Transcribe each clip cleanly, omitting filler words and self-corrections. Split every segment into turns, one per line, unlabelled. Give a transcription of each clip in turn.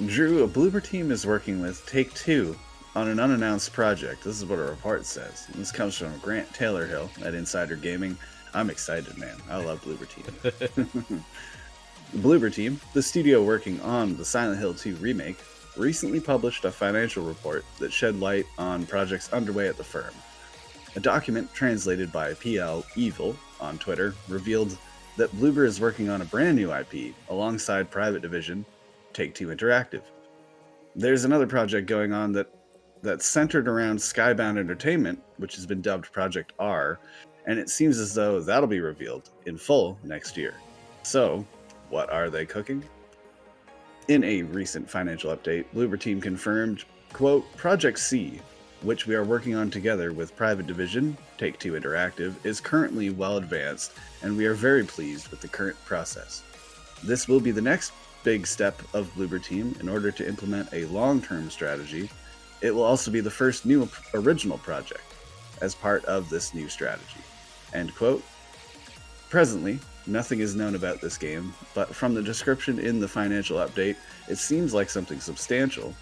Drew, a Bloober Team is working with Take-Two on an unannounced project. This is what a report says. This comes from Grant Taylorhill at Insider Gaming. I'm excited, man. I love Bloober Team. Bloober Team, the studio working on the Silent Hill 2 remake, recently published a financial report that shed light on projects underway at the firm. A document translated by PL Evil on Twitter revealed that Bloober is working on a brand new IP alongside private division Take-Two Interactive. There's another project going on that's centered around Skybound Entertainment, which has been dubbed Project R, and it seems as though that'll be revealed in full next year. So, what are they cooking? In a recent financial update, Bloober Team confirmed, quote, Project C, which we are working on together with private division, Take-Two Interactive, is currently well advanced, and we are very pleased with the current process. This will be the next big step of Bloober Team in order to implement a long-term strategy. It will also be the first new original project as part of this new strategy. End quote. Presently, nothing is known about this game, but from the description in the financial update, it seems like something substantial.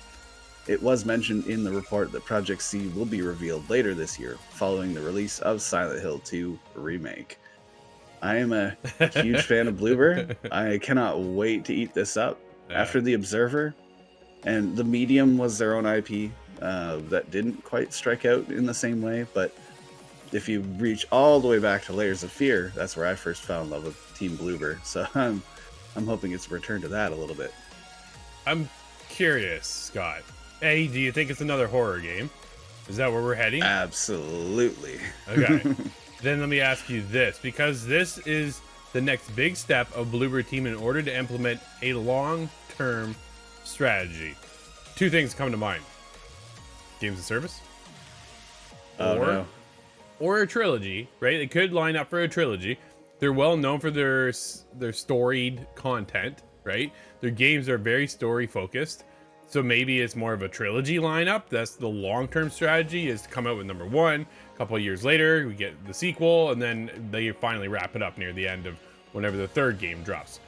It was mentioned in the report that Project C will be revealed later this year, following the release of Silent Hill 2 Remake. I am a huge fan of Bloober. I cannot wait to eat this up.
Yeah.
After The Observer, and The Medium was their own IP that didn't quite strike out in the same way, but if you reach all the way back to Layers of Fear, that's where I first fell in love with Team Bloober. So I'm hoping it's a return to that a little bit.
I'm curious, Scott. A, do you think it's another horror game? Is that where we're heading?
Absolutely.
Okay. Then let me ask you this, because this is the next big step of Bloober Team in order to implement a long-term strategy. Two things come to mind. Games of service?
No.
Or a trilogy, right? They could line up for a trilogy. They're well known for their storied content, right? Their games are very story focused. So maybe it's more of a trilogy lineup. That's the long-term strategy, is to come out with number one. A couple of years later, we get the sequel, and then they finally wrap it up near the end of whenever the third game drops.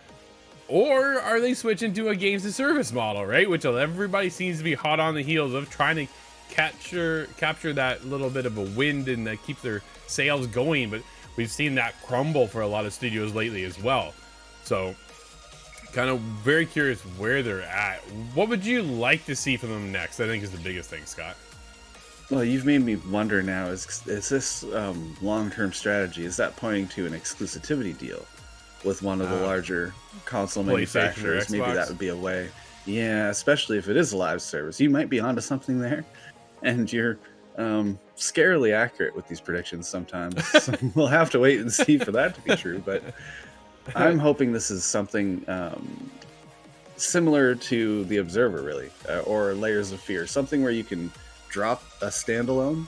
Or are they switching to a games of service model, right? Which everybody seems to be hot on the heels of, trying to capture that little bit of a wind and that keeps their sales going. But we've seen that crumble for a lot of studios lately as well. So kind of very curious where they're at. What would you like to see from them next? I think is the biggest thing, Scott.
Well, you've made me wonder now, is this long-term strategy, is that pointing to an exclusivity deal with one of the larger console manufacturers? Maybe that would be a way. Yeah, especially if it is a live service. You might be onto something there, and you're scarily accurate with these predictions sometimes. So we'll have to wait and see for that to be true, but I'm hoping this is something similar to The Observer, really, or Layers of Fear, something where you can drop a standalone,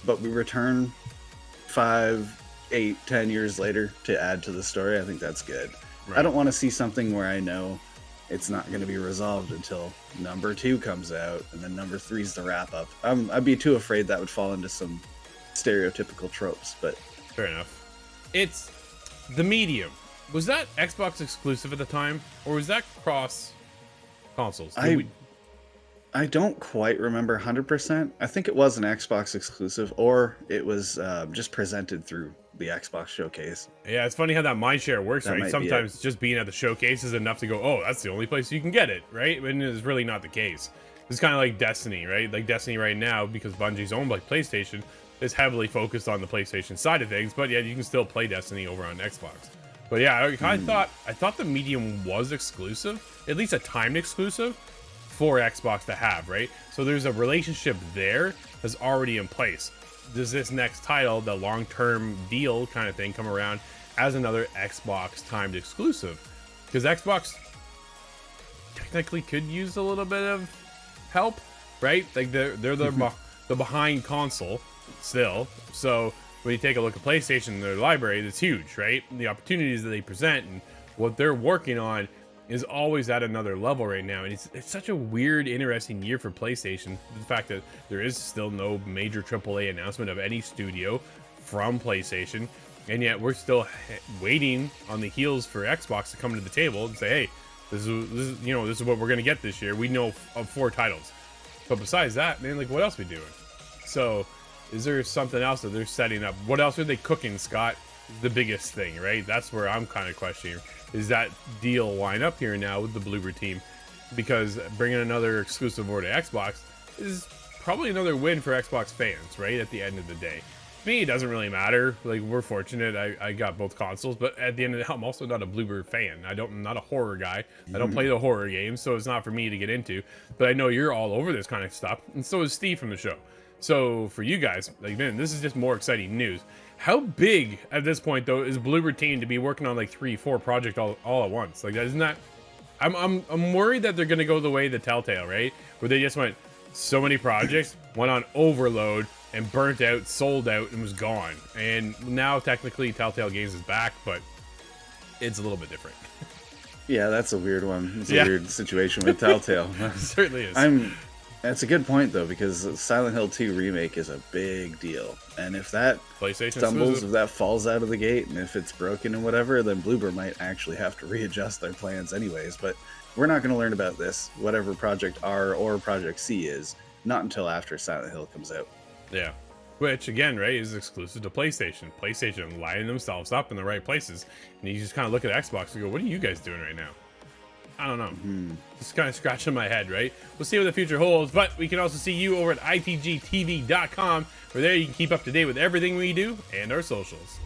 but we return 5, 8, 10 years later to add to the story. I think that's good. Right. I don't want to see something where I know it's not going to be resolved until number 2 comes out, and then number 3 is the wrap up. I'd be too afraid that would fall into some stereotypical tropes, but
fair enough. It's The Medium. Was that Xbox exclusive at the time, or was that cross consoles?
I don't quite remember 100%. I think it was an Xbox exclusive, or it was just presented through the Xbox showcase.
Yeah, it's funny how that mindshare works, right? Sometimes just being at the showcase is enough to go, oh, that's the only place you can get it, right? And it's really not the case. It's kind of like Destiny, right? Like Destiny right now, because Bungie's owned by PlayStation, is heavily focused on the PlayStation side of things, but yeah, you can still play Destiny over on Xbox. But yeah, I thought the Medium was exclusive, at least a timed exclusive for Xbox to have, right? So there's a relationship there that's already in place. Does this next title, the long-term deal kind of thing, come around as another Xbox timed exclusive? Because Xbox technically could use a little bit of help, right? Like they're the behind console still. So when you take a look at PlayStation, their library, that's huge, right? And the opportunities that they present and what they're working on is always at another level right now. And it's such a weird, interesting year for PlayStation. The fact that there is still no major AAA announcement of any studio from PlayStation, and yet we're still waiting on the heels for Xbox to come to the table and say, hey, This is you know, this is what we're gonna get this year. We know of 4 titles, but besides that, man, like, what else we doing? So, is there something else that they're setting up? What else are they cooking, Scott? The biggest thing, right? That's where I'm kind of questioning. Is that deal line up here now with the Bloober team? Because bringing another exclusive over to Xbox is probably another win for Xbox fans, right? At the end of the day, me, it doesn't really matter. Like, we're fortunate. I got both consoles, but at the end of the day, I'm also not a Bloober fan. I'm not a horror guy. I don't play the horror games, so it's not for me to get into. But I know you're all over this kind of stuff, and so is Steve from the show. So for you guys, like, man, this is just more exciting news. How big at this point, though, is Bloober Team to be working on like 3-4 projects all at once? Like, isn't that? I'm worried that they're gonna go the way the Telltale, right? Where they just went so many projects, went on overload and burnt out, sold out, and was gone. And now technically Telltale Games is back, but it's a little bit different.
Yeah, that's a weird one. It's a weird situation with Telltale.
It certainly is.
That's a good point, though, because Silent Hill 2 Remake is a big deal. And if that stumbles, if that falls out of the gate, and if it's broken and whatever, then Bloober might actually have to readjust their plans anyways. But we're not going to learn about this, whatever Project R or Project C is, not until after Silent Hill comes out.
Yeah. Which, again, right, is exclusive to PlayStation. PlayStation lining themselves up in the right places. And you just kind of look at Xbox and go, what are you guys doing right now? I don't know. Just kind of scratching my head, right? We'll see what the future holds, but we can also see you over at ITGTV.com, where there you can keep up to date with everything we do and our socials.